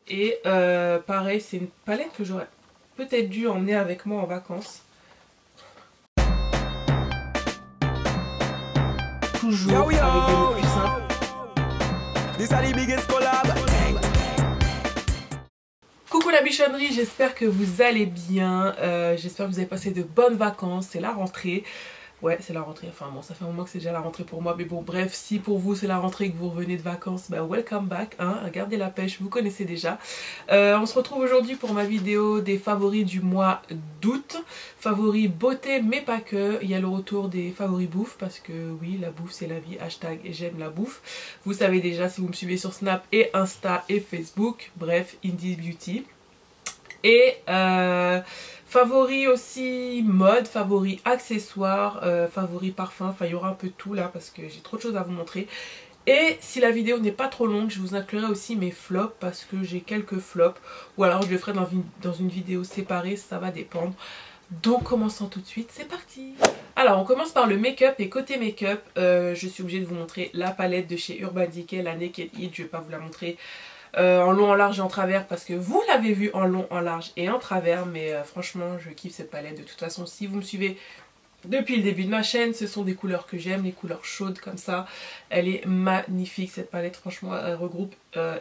Et pareil, c'est une palette que j'aurais peut-être dû emmener avec moi en vacances. Toujours avec des mots plus simples. Coucou la bichonnerie, j'espère que vous allez bien, j'espère que vous avez passé de bonnes vacances, c'est la rentrée. Ouais, c'est la rentrée, enfin bon, ça fait un moment que c'est déjà la rentrée pour moi, mais bon, bref, si pour vous c'est la rentrée et que vous revenez de vacances, bah welcome back, hein, gardez la pêche, vous connaissez déjà. On se retrouve aujourd'hui pour ma vidéo des favoris du mois d'août, favoris beauté, mais pas que, il y a le retour des favoris bouffe, parce que oui, la bouffe c'est la vie, hashtag et j'aime la bouffe. Vous savez déjà si vous me suivez sur Snap et Insta et Facebook, bref, Indie Beauty. Et favoris aussi mode, favoris accessoires, favoris parfum, enfin il y aura un peu de tout là parce que j'ai trop de choses à vous montrer. Et si la vidéo n'est pas trop longue, je vous inclurai aussi mes flops parce que j'ai quelques flops. Ou alors je le ferai dans une vidéo séparée, ça va dépendre. Donc commençons tout de suite, c'est parti. Alors on commence par le make-up et côté make-up, je suis obligée de vous montrer la palette de chez Urban Decay, la Naked It, je vais pas vous la montrer en long, en large et en travers parce que vous l'avez vu en long, en large et en travers, mais franchement je kiffe cette palette. De toute façon, si vous me suivez depuis le début de ma chaîne, ce sont des couleurs que j'aime, les couleurs chaudes comme ça. Elle est magnifique cette palette, franchement elle regroupe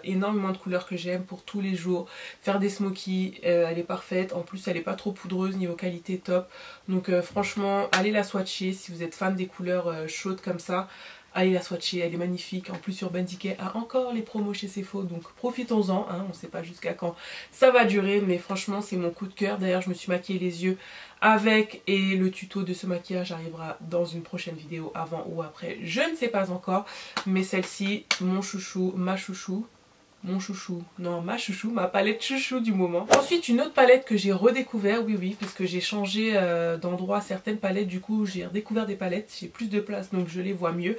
énormément de couleurs que j'aime pour tous les jours. Faire des smokies, elle est parfaite, en plus elle est pas trop poudreuse, niveau qualité top. Donc franchement allez la swatcher si vous êtes fan des couleurs chaudes comme ça. Allez la swatcher, elle est magnifique. En plus Urban Decay a encore les promos chez Sephora, donc profitons-en, hein. On ne sait pas jusqu'à quand ça va durer, mais franchement c'est mon coup de cœur. D'ailleurs je me suis maquillée les yeux avec, et le tuto de ce maquillage arrivera dans une prochaine vidéo, avant ou après, je ne sais pas encore. Mais celle-ci, mon chouchou, ma chouchou. Mon chouchou, non ma chouchou, ma palette chouchou du moment. Ensuite une autre palette que j'ai redécouvert, oui, parce que j'ai changé d'endroit certaines palettes, du coup j'ai redécouvert des palettes, j'ai plus de place donc je les vois mieux.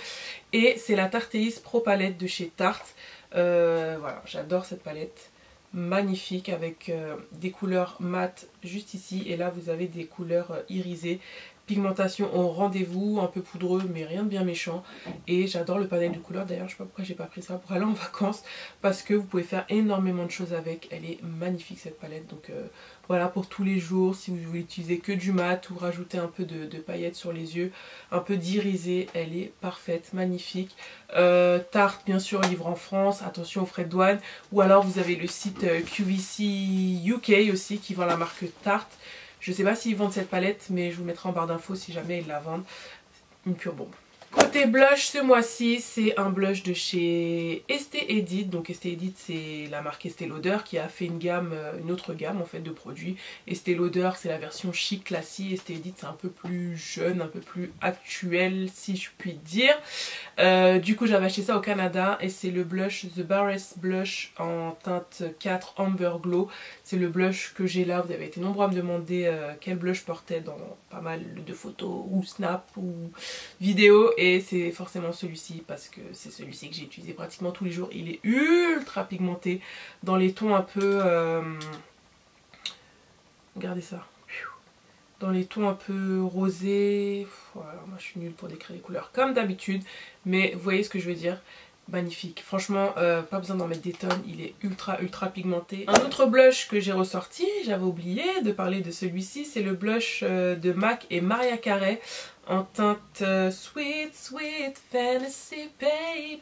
Et c'est la Tarteis Pro Palette de chez Tarte. Voilà, j'adore cette palette, magnifique avec des couleurs mat juste ici, et là vous avez des couleurs irisées. Pigmentation au rendez-vous, un peu poudreux mais rien de bien méchant. Et j'adore le panel de couleurs, d'ailleurs je sais pas pourquoi j'ai pas pris ça pour aller en vacances, parce que vous pouvez faire énormément de choses avec. Elle est magnifique cette palette, donc voilà, pour tous les jours, si vous voulez utiliser que du mat ou rajouter un peu de paillettes sur les yeux, un peu d'irisé, elle est parfaite, magnifique. Tarte bien sûr livre en France, attention aux frais de douane, ou alors vous avez le site QVC UK aussi qui vend la marque Tarte. Je sais pas s'ils vendent cette palette, mais je vous mettrai en barre d'infos si jamais ils la vendent. Une pure bombe. Côté blush, ce mois-ci, c'est un blush de chez Estée Edit. Donc Estée Edit, c'est la marque Estée Lauder qui a fait une autre gamme en fait de produits. Estée Lauder, c'est la version chic, classique. Estée Edit, c'est un peu plus jeune, un peu plus actuel, si je puis dire. Du coup, j'avais acheté ça au Canada et c'est le blush The Barres Blush en teinte 4 Amber Glow. C'est le blush que j'ai là. Vous avez été nombreux à me demander quel blush je portais dans pas mal de photos ou snap ou vidéos. Et c'est forcément celui-ci parce que c'est celui-ci que j'ai utilisé pratiquement tous les jours. Il est ultra pigmenté dans les tons un peu... regardez ça. Dans les tons un peu rosés. Voilà, moi je suis nulle pour décrire les couleurs comme d'habitude. Mais vous voyez ce que je veux dire. Magnifique, franchement pas besoin d'en mettre des tonnes, il est ultra pigmenté. Un autre blush que j'ai ressorti, j'avais oublié de parler de celui-ci, c'est le blush de MAC et Mariah Carey en teinte Sweet Sweet Fantasy Baby.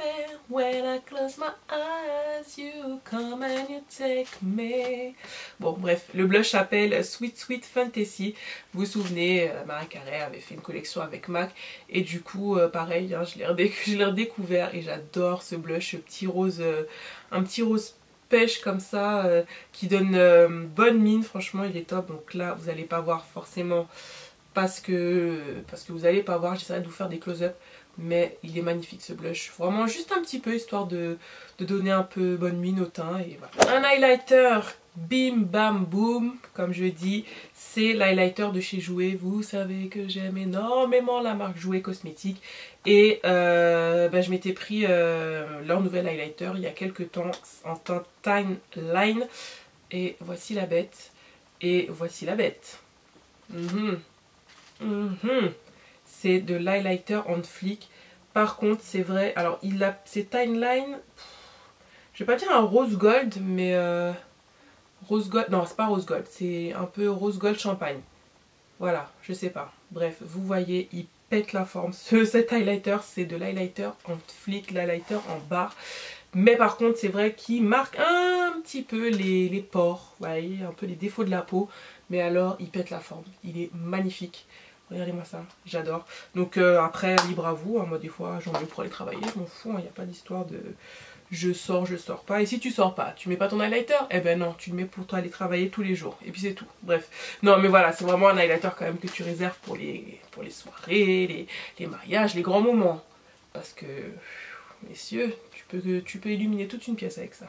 When I close my eyes you come and you take me. Bon bref, le blush s'appelle Sweet Sweet Fantasy. Vous vous souvenez, Mariah Carey avait fait une collection avec MAC et du coup pareil, hein, je l'ai redécouvert et j'adore ce blush, ce petit rose, un petit rose pêche comme ça qui donne bonne mine. Franchement il est top. Donc là vous n'allez pas voir forcément parce que vous n'allez pas voir, j'essaierai de vous faire des close-up, mais il est magnifique ce blush, vraiment juste un petit peu histoire de donner un peu bonne mine au teint. Et voilà. Un highlighter bim bam boom, comme je dis, c'est l'highlighter de chez Jouer. Vous savez que j'aime énormément la marque Jouer Cosmétiques et je m'étais pris leur nouvel highlighter il y a quelques temps en teinte Time Line et voici la bête, et voici la bête. C'est de l'highlighter on flick. Par contre c'est vrai, alors c'est Timeline, je vais pas dire un rose gold, mais rose gold, non c'est pas rose gold, c'est un peu rose gold champagne. Voilà, je sais pas. Bref, vous voyez, il pète la forme. Cet highlighter, c'est de l'highlighter en flic, l'highlighter en barre. Mais par contre, c'est vrai qu'il marque un petit peu les pores. Vous voyez, un peu les défauts de la peau. Mais alors, il pète la forme. Il est magnifique. Regardez-moi ça, j'adore. Donc après, libre à vous. Hein, moi, des fois, j'en veux pour aller travailler. Je m'en fous, il n'y a pas d'histoire de... je sors pas. Et si tu sors pas, tu mets pas ton highlighter? Eh ben non, tu le mets pour toi aller travailler tous les jours. Et puis c'est tout. Bref. Non mais voilà, c'est vraiment un highlighter quand même que tu réserves pour les soirées, les mariages, les grands moments. Parce que, messieurs, tu peux illuminer toute une pièce avec ça.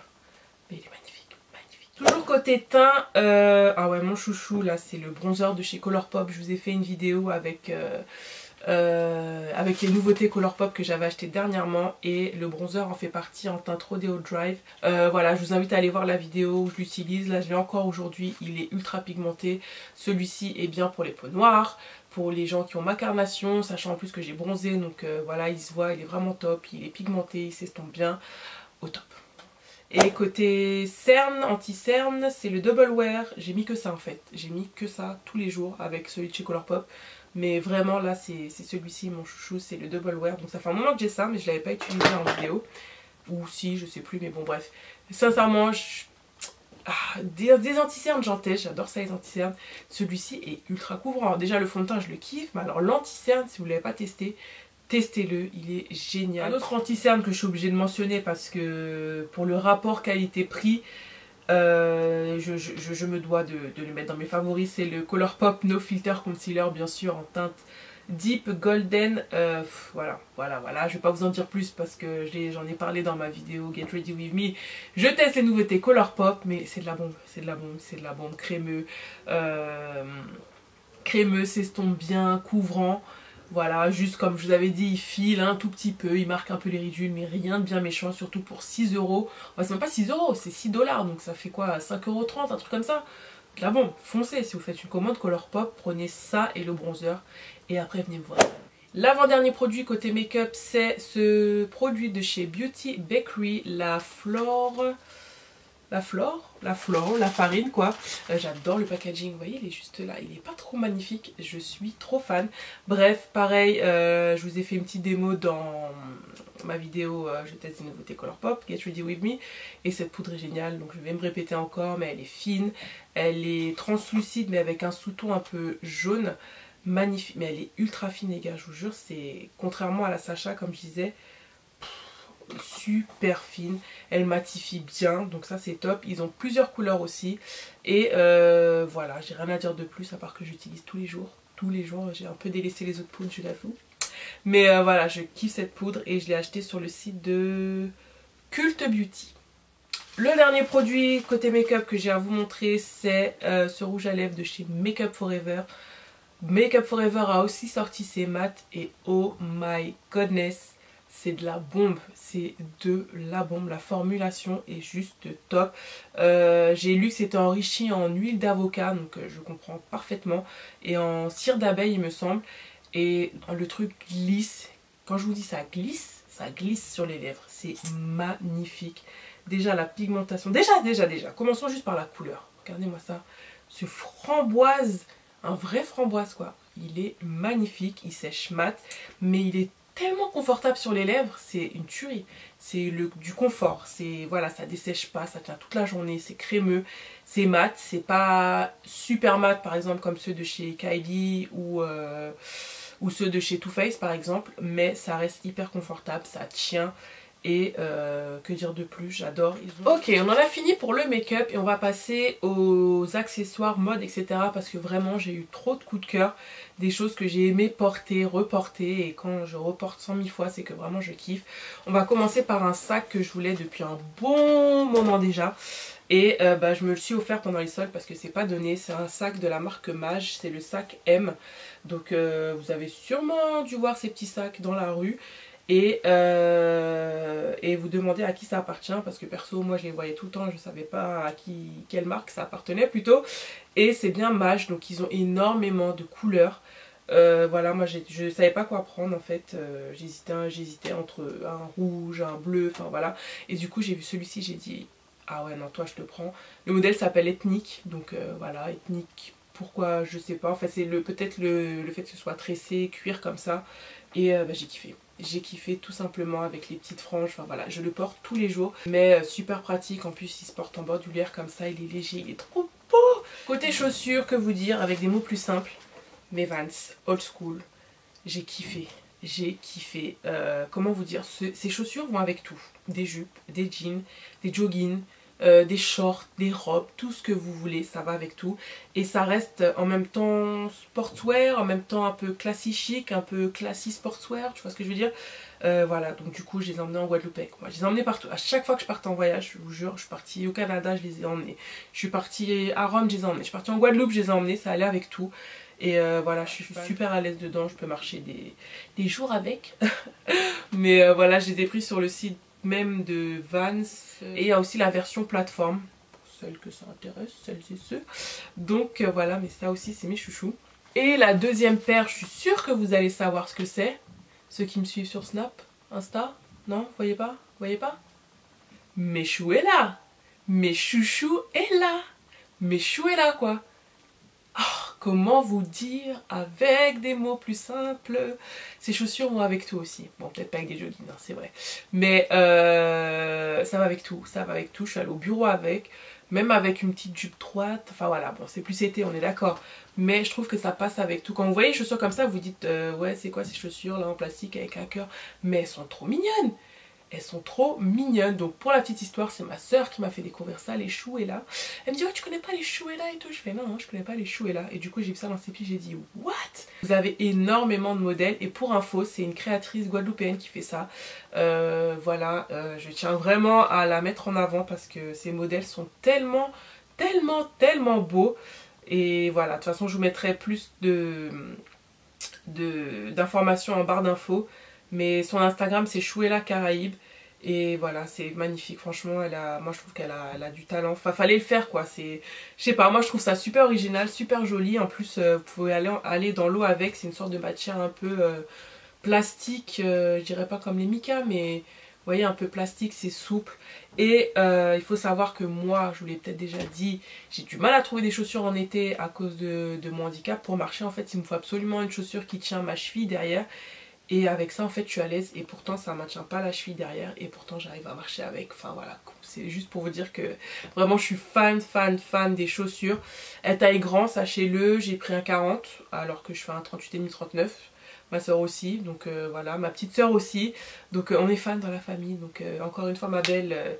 Mais il est magnifique, magnifique. Toujours côté teint, ah ouais, mon chouchou là, c'est le bronzer de chez Colourpop. Je vous ai fait une vidéo avec les nouveautés Colourpop que j'avais acheté dernièrement, et le bronzer en fait partie en teinte Rodeo Drive. Voilà, je vous invite à aller voir la vidéo où je l'utilise. Là je l'ai encore aujourd'hui, il est ultra pigmenté. Celui-ci est bien pour les peaux noires, pour les gens qui ont ma carnation, sachant en plus que j'ai bronzé, donc voilà, il se voit, il est vraiment top, il est pigmenté, il s'estompe bien, au top. Et côté cerne, anti-cerne, c'est le Double Wear. J'ai mis que ça en fait, j'ai mis que ça tous les jours avec celui de chez Colourpop. Mais vraiment là c'est celui-ci mon chouchou, c'est le Double Wear. Donc ça fait un moment que j'ai ça, mais je l'avais pas utilisé en vidéo. Ou si, je sais plus, mais bon bref. Sincèrement, des anti-cernes j'en teste, j'adore ça les anti-cernes. Celui-ci est ultra couvrant. Alors, déjà le fond de teint je le kiffe, mais alors l'anti-cerne, si vous ne l'avez pas testé, testez-le, il est génial. Un autre anti-cerne que je suis obligée de mentionner parce que pour le rapport qualité-prix, je me dois de le mettre dans mes favoris, c'est le Colourpop No Filter Concealer, bien sûr en teinte Deep Golden. Voilà, je vais pas vous en dire plus parce que j'en ai parlé dans ma vidéo Get Ready With Me. Je teste les nouveautés Colourpop, mais c'est de la bombe, c'est de la bombe, c'est de la bombe. Crémeux, s'estompe bien, couvrant. Voilà, juste comme je vous avais dit, il file un tout petit peu, il marque un peu les ridules, mais rien de bien méchant, surtout pour 6 €. Enfin, c'est même pas 6 €, c'est 6 $, donc ça fait quoi, 5,30 €, un truc comme ça. Là bon, foncez, si vous faites une commande Colourpop, prenez ça et le bronzer, et après venez me voir. L'avant-dernier produit côté make-up, c'est ce produit de chez Beauty Bakery, la farine quoi. J'adore le packaging, vous voyez il est juste là, il est pas trop magnifique, je suis trop fan. Bref, pareil, je vous ai fait une petite démo dans ma vidéo je teste des nouveautés Colourpop, Get Ready With Me, et cette poudre est géniale, donc je vais me répéter encore, mais elle est fine, elle est translucide mais avec un sous-ton un peu jaune, magnifique, mais elle est ultra fine les gars, je vous jure, c'est contrairement à la Sacha comme je disais, super fine, elle matifie bien, donc ça c'est top. Ils ont plusieurs couleurs aussi, et voilà, j'ai rien à dire de plus à part que j'utilise tous les jours, j'ai un peu délaissé les autres poudres, je l'avoue, mais voilà, je kiffe cette poudre et je l'ai achetée sur le site de Cult Beauty. Le dernier produit côté make-up que j'ai à vous montrer, c'est ce rouge à lèvres de chez Make Up For Ever. Make Up For Ever a aussi sorti ses mats et oh my goodness, c'est de la bombe, c'est de la bombe, la formulation est juste top. J'ai lu que c'était enrichi en huile d'avocat, donc je comprends parfaitement, et en cire d'abeille il me semble, et le truc glisse, quand je vous dis ça glisse sur les lèvres, c'est magnifique. Déjà la pigmentation, déjà, commençons juste par la couleur, regardez-moi ça, ce framboise, un vrai framboise quoi, il est magnifique, il sèche mat, mais il est tellement confortable sur les lèvres, c'est une tuerie, c'est du confort, c'est voilà, ça dessèche pas, ça tient toute la journée, c'est crémeux, c'est mat, c'est pas super mat par exemple comme ceux de chez Kylie ou ceux de chez Too Faced par exemple, mais ça reste hyper confortable, ça tient. Et que dire de plus, j'adore. Ok, on en a fini pour le make-up et on va passer aux accessoires, mode, etc. Parce que vraiment j'ai eu trop de coups de cœur, des choses que j'ai aimé porter, reporter, et quand je reporte 100 000 fois c'est que vraiment je kiffe. On va commencer par un sac que je voulais depuis un bon moment déjà. Et je me le suis offert pendant les soldes parce que c'est pas donné, c'est un sac de la marque Mage, c'est le sac M. Donc vous avez sûrement dû voir ces petits sacs dans la rue. Et vous demandez à qui ça appartient, parce que perso moi je les voyais tout le temps, je savais pas à quelle marque ça appartenait plutôt, et c'est bien Mage, donc ils ont énormément de couleurs, Voilà, moi je savais pas quoi prendre en fait. J'hésitais entre un rouge, un bleu, enfin voilà. Et du coup j'ai vu celui-ci, j'ai dit ah ouais non, toi je te prends. Le modèle s'appelle Ethnique, donc voilà, Ethnique. Pourquoi je sais pas, enfin c'est peut-être le fait que ce soit tressé, cuir comme ça. Et bah, j'ai kiffé. J'ai kiffé tout simplement avec les petites franges, enfin voilà, je le porte tous les jours. Mais super pratique, en plus il se porte en bandoulière comme ça, il est léger, il est trop beau. Côté chaussures, que vous dire, avec des mots plus simples, mes Vans, old school, j'ai kiffé. J'ai kiffé. Comment vous dire, ces chaussures vont avec tout. Des jupes, des jeans, des joggings, des shorts, des robes, tout ce que vous voulez, ça va avec tout. Et ça reste en même temps sportswear, en même temps un peu classy chic, un peu classy sportswear, tu vois ce que je veux dire. Voilà, donc du coup je les ai emmenés en Guadeloupe avec moi. Je les ai emmenés partout. À chaque fois que je partais en voyage, je vous jure, je suis partie au Canada, je les ai emmenés. Je suis partie à Rome, je les ai emmenés. Je suis partie en Guadeloupe, je les ai emmenés, ça allait avec tout. Et voilà, je suis super à l'aise dedans, je peux marcher des jours avec. Mais voilà, je les ai pris sur le site même de Vans. Et il y a aussi la version plateforme, pour celles que ça intéresse, celles et ceux. Donc voilà, mais ça aussi c'est mes chouchous. Et la deuxième paire, je suis sûre que vous allez savoir ce que c'est. Ceux qui me suivent sur Snap, Insta, non, voyez pas, voyez pas. Mes chou est là, mes chouchous est là, mes chou est là quoi. Oh, comment vous dire avec des mots plus simples. Ces chaussures vont avec tout aussi. Bon, peut-être pas avec des joggings, hein, c'est vrai. Mais ça va avec tout. Ça va avec tout. Je suis allée au bureau avec. Même avec une petite jupe droite. Enfin voilà, bon, c'est plus été, on est d'accord. Mais je trouve que ça passe avec tout. Quand vous voyez les chaussures comme ça, vous dites ouais, c'est quoi ces chaussures là en plastique avec un cœur. Mais elles sont trop mignonnes. Elles sont trop mignonnes. Donc pour la petite histoire, c'est ma soeur qui m'a fait découvrir ça, les Chouella. Elle me dit oh tu connais pas les Chouella et tout. Je fais non, non je connais pas les Chouella. Et du coup j'ai vu ça dans ses pieds, j'ai dit what. Vous avez énormément de modèles. Et pour info, c'est une créatrice guadeloupéenne qui fait ça. Voilà, je tiens vraiment à la mettre en avant parce que ces modèles sont tellement, tellement, tellement beaux. Et voilà, de toute façon je vous mettrai plus d'informations en barre d'infos. Mais son Instagram c'est Chouella Caraïbes. Et voilà, c'est magnifique. Franchement, moi je trouve qu'elle a du talent. Enfin, fallait le faire quoi. Je sais pas, moi je trouve ça super original, super joli. En plus, vous pouvez aller dans l'eau avec. C'est une sorte de matière un peu plastique. Je dirais pas comme les Mika, mais vous voyez, un peu plastique, c'est souple. Et il faut savoir que moi, je vous l'ai peut-être déjà dit, j'ai du mal à trouver des chaussures en été à cause de mon handicap. Pour marcher, en fait, il me faut absolument une chaussure qui tient ma cheville derrière. Et avec ça en fait je suis à l'aise et pourtant ça ne maintient pas la cheville derrière et pourtant j'arrive à marcher avec. Enfin voilà, c'est juste pour vous dire que vraiment je suis fan des chaussures. Elle taille grand, sachez-le, j'ai pris un 40 alors que je fais un 38,5 39. Ma soeur aussi, donc voilà, ma petite soeur aussi. Donc on est fan dans la famille, donc encore une fois ma belle...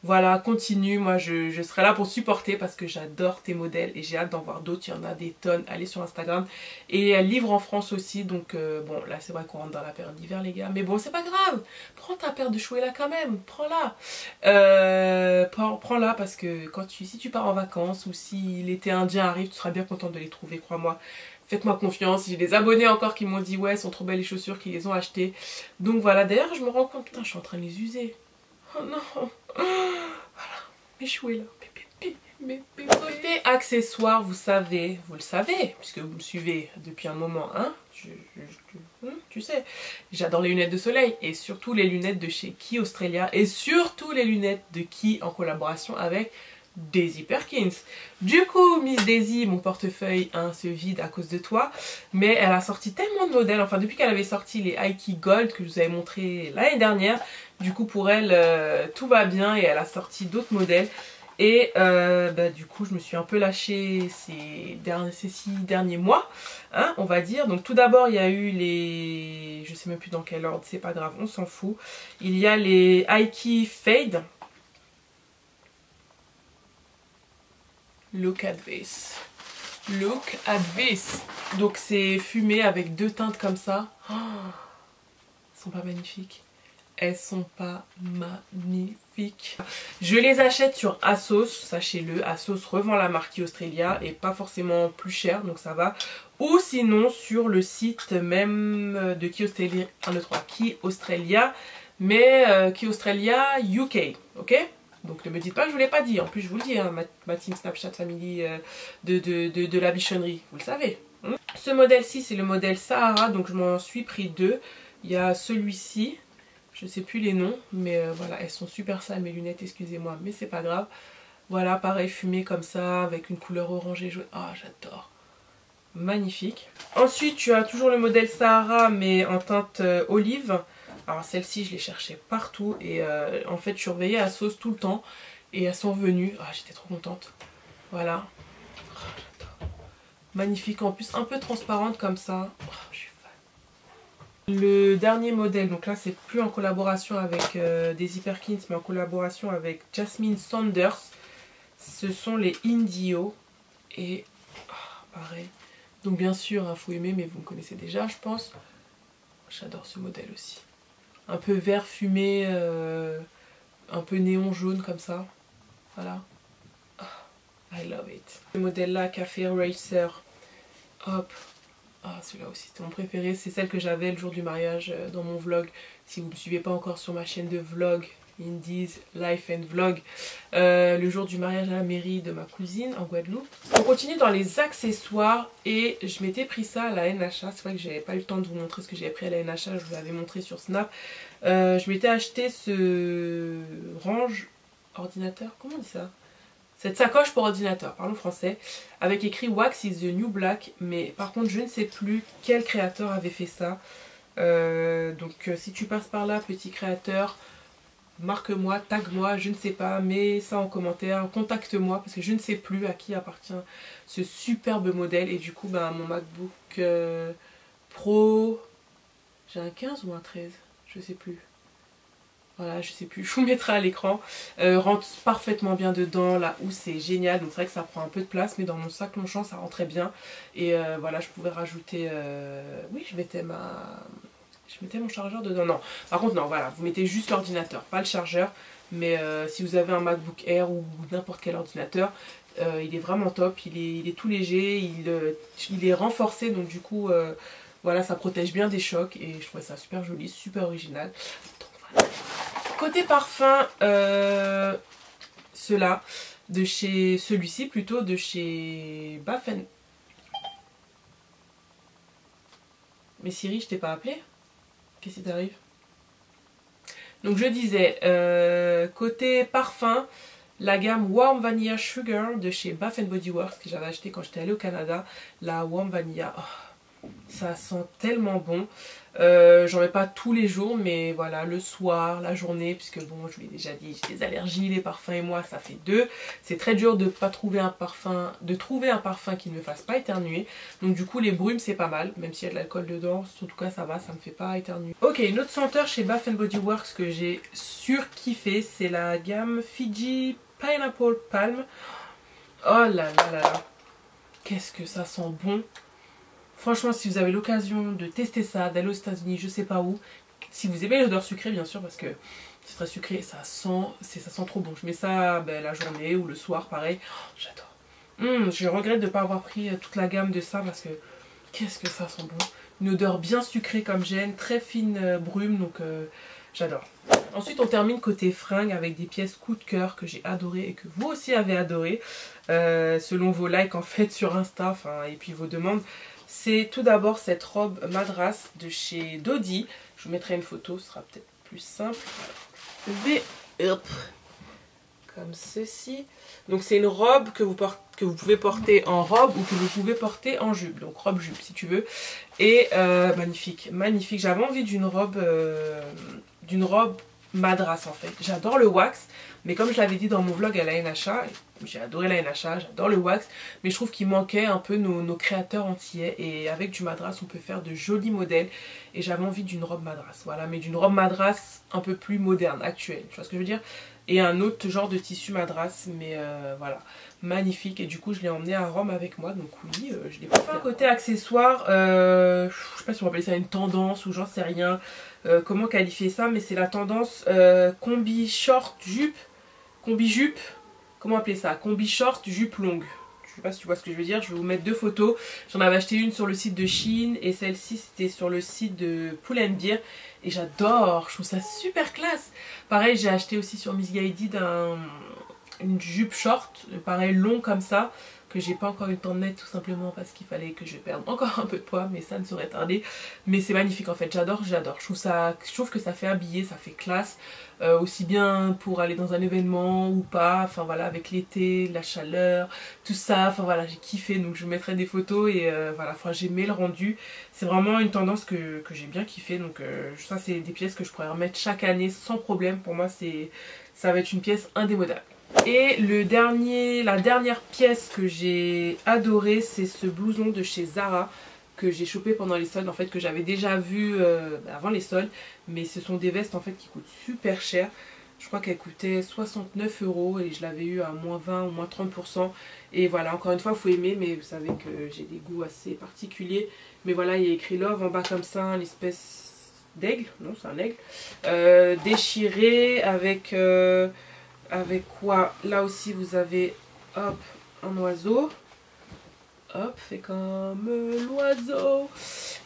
voilà, continue, moi je serai là pour supporter parce que j'adore tes modèles et j'ai hâte d'en voir d'autres, il y en a des tonnes, allez sur Instagram. Et elle livre en France aussi, donc bon là c'est vrai qu'on rentre dans la période d'hiver les gars, mais bon c'est pas grave, prends ta paire de Chouella quand même, prends-la. Prends-la parce que si tu pars en vacances ou si l'été indien arrive, tu seras bien contente de les trouver, crois-moi. Faites-moi confiance, j'ai des abonnés encore qui m'ont dit ouais, elles sont trop belles les chaussures, qui les ont achetées. Donc voilà, d'ailleurs je me rends compte, putain je suis en train de les user. Oh non. Voilà, mes Chouella. Côté accessoires, vous savez, vous le savez, puisque vous me suivez depuis un moment, hein, tu sais, j'adore les lunettes de soleil, et surtout les lunettes de chez Quay Australia, et surtout les lunettes de Quay en collaboration avec Daisy Perkins. Du coup, Miss Daisy, mon portefeuille se vide à cause de toi, mais elle a sorti tellement de modèles, enfin depuis qu'elle avait sorti les High-Key Gold que je vous avais montré l'année dernière, du coup pour elle tout va bien et elle a sorti d'autres modèles. Et du coup je me suis un peu lâchée ces 6 derniers mois, hein, on va dire. Donc tout d'abord il y a eu les... je sais même plus dans quel ordre, c'est pas grave, on s'en fout. Il y a les High-Key Fade. Look at this. Look at this. Donc c'est fumé avec 2 teintes comme ça. Oh, elles sont pas magnifiques. Elles sont pas magnifiques. Je les achète sur ASOS, sachez-le. ASOS revend la marque Quay Australia et pas forcément plus cher, donc ça va. Ou sinon sur le site même de Quay Australia, 1, 2, 3, Quay Australia, mais Quay Australia UK, ok? Donc ne me dites pas que je vous l'ai pas dit, en plus je vous le dis, hein, ma team Snapchat Family de la bichonnerie, vous le savez. Ce modèle-ci, c'est le modèle Sahara, donc je m'en suis pris deux. Il y a celui-ci, je ne sais plus les noms, mais voilà, elles sont super sales mes lunettes, excusez-moi, mais c'est pas grave. Voilà, pareil, fumé comme ça, avec une couleur orangée jaune. Ah, j'adore. Magnifique. Ensuite, tu as toujours le modèle Sahara, mais en teinte olive. Alors celle-ci, je l'ai cherchée partout et en fait, je surveillais à sauce tout le temps. Et elles sont venues. Ah, j'étais trop contente. Voilà. Oh, j'adore. Magnifique. En plus, un peu transparente comme ça. Oh, je suis fan. Le dernier modèle, donc là, c'est plus en collaboration avec Daisy Perkins, mais en collaboration avec Jasmine Sanders. Ce sont les Indio. Et pareil. Donc bien sûr, il faut aimer, mais vous me connaissez déjà, je pense. J'adore ce modèle aussi. Un peu vert fumé, un peu néon jaune comme ça. Voilà. Oh, I love it. Ce modèle-là, Café Racer. Hop. Ah, celui-là aussi, c'était mon préféré. C'est celle que j'avais le jour du mariage dans mon vlog. Si vous ne me suivez pas encore sur ma chaîne de vlog, Indies Life and Vlog, le jour du mariage à la mairie de ma cousine en Guadeloupe. On continue dans les accessoires et je m'étais pris ça à la NHA. C'est vrai que j'avais pas eu le temps de vous montrer ce que j'avais pris à la NHA, je vous l'avais montré sur Snap. Je m'étais acheté ce range ordinateur, comment on dit ça? Cette sacoche pour ordinateur, parlons français, avec écrit Wax is the new black, mais par contre je ne sais plus quel créateur avait fait ça. Donc si tu passes par là, petit créateur, marque-moi, tag-moi, je ne sais pas, mets ça en commentaire, contacte-moi parce que je ne sais plus à qui appartient ce superbe modèle. Et du coup, ben, mon MacBook Pro, j'ai un 15 ou un 13, je sais plus. Voilà, je sais plus, je vous mettrai à l'écran. Rentre parfaitement bien dedans, la housse c'est génial, donc c'est vrai que ça prend un peu de place, mais dans mon sac Longchamp ça rentrait bien. Et voilà, je pouvais rajouter, oui, je mettais mon chargeur dedans. Non, par contre non, voilà, vous mettez juste l'ordinateur, pas le chargeur. Mais si vous avez un MacBook Air ou n'importe quel ordinateur, il est vraiment top, il est tout léger, il est renforcé, donc du coup, voilà, ça protège bien des chocs. Et je trouvais ça super joli, super original. Donc, voilà. Côté parfum, celui-ci plutôt de chez Baffen. Mais Siri, je t'ai pas appelé? Qu'est-ce qui t'arrive? Donc je disais, côté parfum, la gamme Warm Vanilla Sugar de chez Bath Body Works que j'avais acheté quand j'étais allée au Canada. La Warm Vanilla, oh, ça sent tellement bon. J'en mets pas tous les jours, mais voilà, le soir, la journée, puisque bon, je vous l'ai déjà dit, j'ai des allergies, les parfums et moi, ça fait deux. C'est très dur de pas trouver un parfum, qui ne me fasse pas éternuer. Donc du coup, les brumes, c'est pas mal, même s'il y a de l'alcool dedans. En tout cas, ça va, ça me fait pas éternuer. Ok, une autre senteur chez Bath Body Works que j'ai surkiffé, c'est la gamme Fiji Pineapple Palm. Oh là là là là, qu'est-ce que ça sent bon! Franchement, si vous avez l'occasion de tester ça, d'aller aux États-Unis, je sais pas où, si vous aimez l'odeur sucrée, bien sûr, parce que c'est très sucré, ça sent trop bon. Je mets ça la journée ou le soir, pareil. Oh, j'adore. Je regrette de ne pas avoir pris toute la gamme de ça parce que qu'est-ce que ça sent bon. Une odeur bien sucrée comme j'aime, très fine brume, donc j'adore. Ensuite, on termine côté fringues avec des pièces coup de cœur que j'ai adoré et que vous aussi avez adoré, selon vos likes en fait sur Insta, et puis vos demandes. C'est tout d'abord cette robe madras de chez Dodi. Je vous mettrai une photo, ce sera peut-être plus simple. Comme ceci. Donc c'est une robe que vous pouvez porter en robe ou que vous pouvez porter en jupe. Donc robe-jupe si tu veux. Et magnifique, magnifique. J'avais envie d'une robe madras en fait. J'adore le wax. Mais comme je l'avais dit dans mon vlog à la NHA, j'ai adoré la NHA, j'adore le wax, mais je trouve qu'il manquait un peu nos créateurs antillais, et avec du madras on peut faire de jolis modèles, et j'avais envie d'une robe madras, voilà, mais d'une robe madras un peu plus moderne, actuelle, tu vois ce que je veux dire, et un autre genre de tissu madras, mais voilà, magnifique, et du coup je l'ai emmené à Rome avec moi, donc oui, je l'ai pas fait. Côté accessoires, je sais pas si on va appeler ça une tendance ou j'en sais rien, comment qualifier ça, mais c'est la tendance combi short jupe, combi jupe, comment appeler ça, combi short jupe longue. Je sais pas si tu vois ce que je veux dire, je vais vous mettre deux photos. J'en avais acheté une sur le site de Shein et celle-ci c'était sur le site de Pull & Bear, et j'adore, je trouve ça super classe. Pareil, j'ai acheté aussi sur Miss Guided une jupe short, pareil long comme ça. que j'ai pas encore eu le temps de mettre tout simplement parce qu'il fallait que je perde encore un peu de poids, mais ça ne saurait tarder. Mais c'est magnifique en fait, j'adore, j'adore. Je trouve que ça fait habiller, ça fait classe, aussi bien pour aller dans un événement ou pas, enfin voilà, avec l'été, la chaleur, tout ça, enfin voilà, j'ai kiffé, donc je vous mettrai des photos et voilà, enfin j'ai aimé le rendu. C'est vraiment une tendance que j'ai bien kiffé, donc ça c'est des pièces que je pourrais remettre chaque année sans problème. Pour moi ça va être une pièce indémodable. Et la dernière pièce que j'ai adorée, c'est ce blouson de chez Zara que j'ai chopé pendant les soldes, en fait, que j'avais déjà vu avant les soldes, mais ce sont des vestes en fait qui coûtent super cher. Je crois qu'elle coûtait 69 € et je l'avais eu à moins 20 ou moins 30%. Et voilà, encore une fois, il faut aimer, mais vous savez que j'ai des goûts assez particuliers. Mais voilà, il y a écrit Love en bas comme ça, l'espèce d'aigle, non c'est un aigle, déchiré avec quoi, là aussi vous avez hop un oiseau, hop fait comme l'oiseau,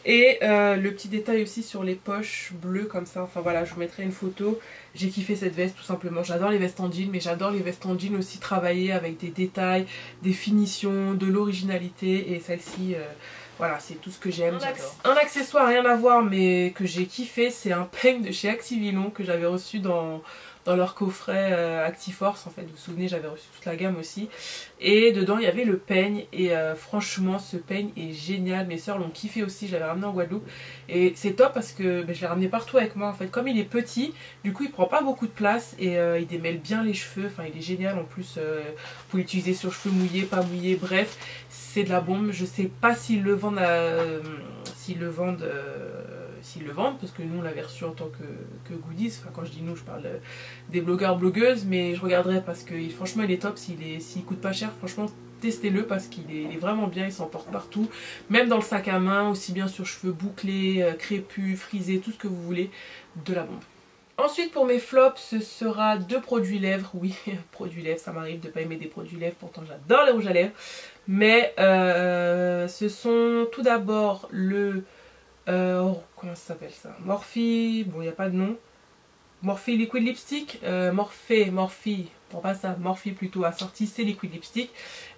et le petit détail aussi sur les poches bleues comme ça. Enfin voilà, je vous mettrai une photo. J'ai kiffé cette veste tout simplement. J'adore les vestes en jean, mais j'adore les vestes en jean aussi travaillées avec des détails, des finitions, de l'originalité, et celle-ci voilà, c'est tout ce que j'aime. Un accessoire rien à voir mais que j'ai kiffé, c'est un peigne de chez Activilon que j'avais reçu dans leur coffret Actiforce. En fait, vous vous souvenez, j'avais reçu toute la gamme aussi. Et dedans, il y avait le peigne. Et franchement, ce peigne est génial. Mes soeurs l'ont kiffé aussi. Je l'avais ramené en Guadeloupe. Et c'est top parce que je l'ai ramené partout avec moi. En fait, comme il est petit, du coup, il prend pas beaucoup de place. Et il démêle bien les cheveux. Enfin, il est génial. En plus, vous pouvez l'utiliser sur cheveux mouillés, pas mouillés. Bref, c'est de la bombe. Je sais pas s'ils le vendent s'ils le vendent, parce que nous on l'avait reçu en tant que goodies. Enfin, quand je dis nous, je parle des blogueurs blogueuses, mais je regarderai parce que franchement il est top. S'il coûte pas cher, franchement testez-le parce qu'il est vraiment bien. Il s'emporte partout, même dans le sac à main, aussi bien sur cheveux bouclés, crépus, frisés, tout ce que vous voulez, de la bombe. Ensuite pour mes flops, ce sera 2 produits lèvres. Oui, produits lèvres, ça m'arrive de pas aimer des produits lèvres, pourtant j'adore les rouges à lèvres. Mais ce sont tout d'abord le comment ça s'appelle ça, Morphe, bon il n'y a pas de nom, Morphe Liquid Lipstick, Morphe, bon pas ça, Morphe plutôt assorti, c'est Liquid Lipstick.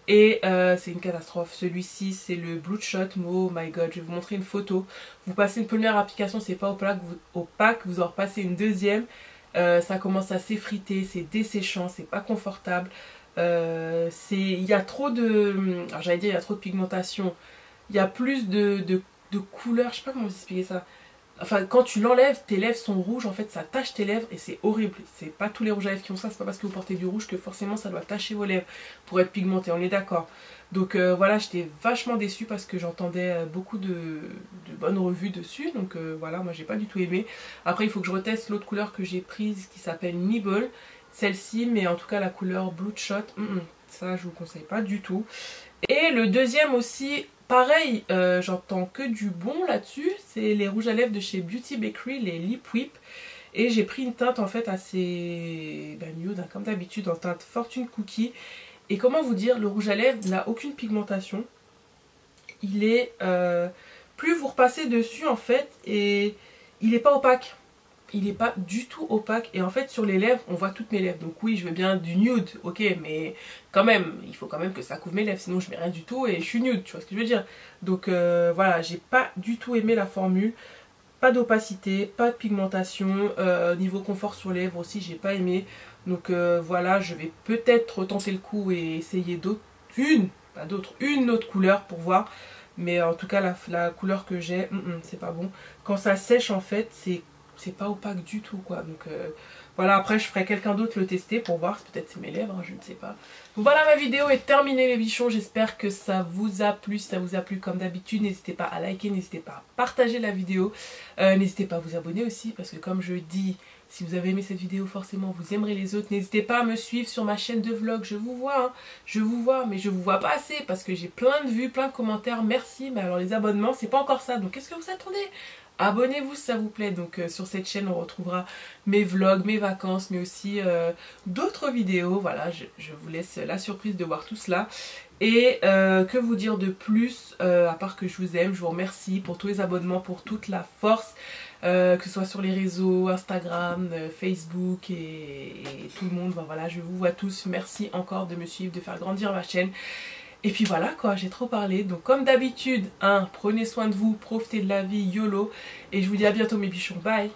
Et c'est une catastrophe. Celui-ci c'est le Bloodshot. Oh my god, je vais vous montrer une photo. Vous passez une première application, c'est pas opaque, vous en repassez une deuxième, ça commence à s'effriter, c'est desséchant, c'est pas confortable. Il y a trop de, alors j'allais dire il y a trop de pigmentation, il y a plus de couleurs, je sais pas comment vous expliquer ça. Enfin, quand tu l'enlèves, tes lèvres sont rouges, en fait ça tache tes lèvres et c'est horrible. C'est pas tous les rouges à lèvres qui ont ça, c'est pas parce que vous portez du rouge que forcément ça doit tacher vos lèvres pour être pigmenté, on est d'accord. Donc voilà, j'étais vachement déçue parce que j'entendais beaucoup de bonnes revues dessus, donc voilà, moi j'ai pas du tout aimé. Après il faut que je reteste l'autre couleur que j'ai prise qui s'appelle Nibble, celle-ci, mais en tout cas la couleur Bloodshot, ça je vous conseille pas du tout. Et le deuxième aussi, pareil, j'entends que du bon là-dessus, c'est les rouges à lèvres de chez Beauty Bakery, les Lip Whip. Et j'ai pris une teinte en fait assez nude, comme d'habitude, en teinte Fortune Cookie. Et comment vous dire, le rouge à lèvres n'a aucune pigmentation. Il est, plus vous repassez dessus en fait, et il n'est pas opaque. Il n'est pas du tout opaque, et en fait sur les lèvres on voit toutes mes lèvres, donc oui je veux bien du nude, ok, mais quand même il faut quand même que ça couvre mes lèvres, sinon je mets rien du tout et je suis nude, tu vois ce que je veux dire. Donc voilà, j'ai pas du tout aimé la formule, pas d'opacité, pas de pigmentation, niveau confort sur lèvres aussi j'ai pas aimé. Donc voilà, je vais peut-être retenter le coup et essayer une autre couleur pour voir, mais en tout cas la couleur que j'ai, c'est pas bon. Quand ça sèche en fait c'est pas opaque du tout quoi. Donc voilà, après je ferai quelqu'un d'autre le tester pour voir, peut-être c'est mes lèvres, je ne sais pas. Voilà, ma vidéo est terminée les bichons, j'espère que ça vous a plu. Si ça vous a plu comme d'habitude, n'hésitez pas à liker, n'hésitez pas à partager la vidéo, n'hésitez pas à vous abonner aussi parce que comme je dis, si vous avez aimé cette vidéo forcément vous aimerez les autres. N'hésitez pas à me suivre sur ma chaîne de vlog, je vous vois hein, je vous vois, mais je vous vois pas assez parce que j'ai plein de vues, plein de commentaires, merci, mais alors les abonnements c'est pas encore ça, donc qu'est-ce que vous attendez? Abonnez-vous si ça vous plaît. Donc sur cette chaîne on retrouvera mes vlogs, mes vacances, mais aussi d'autres vidéos. Voilà, je vous laisse la surprise de voir tout cela. Et que vous dire de plus, à part que je vous aime, je vous remercie pour tous les abonnements, pour toute la force, que ce soit sur les réseaux, Instagram, Facebook et tout le monde. Ben voilà, je vous vois tous, merci encore de me suivre, de faire grandir ma chaîne. Et puis voilà quoi, j'ai trop parlé. Donc comme d'habitude, hein, prenez soin de vous, profitez de la vie, YOLO. Et je vous dis à bientôt mes bichons, bye.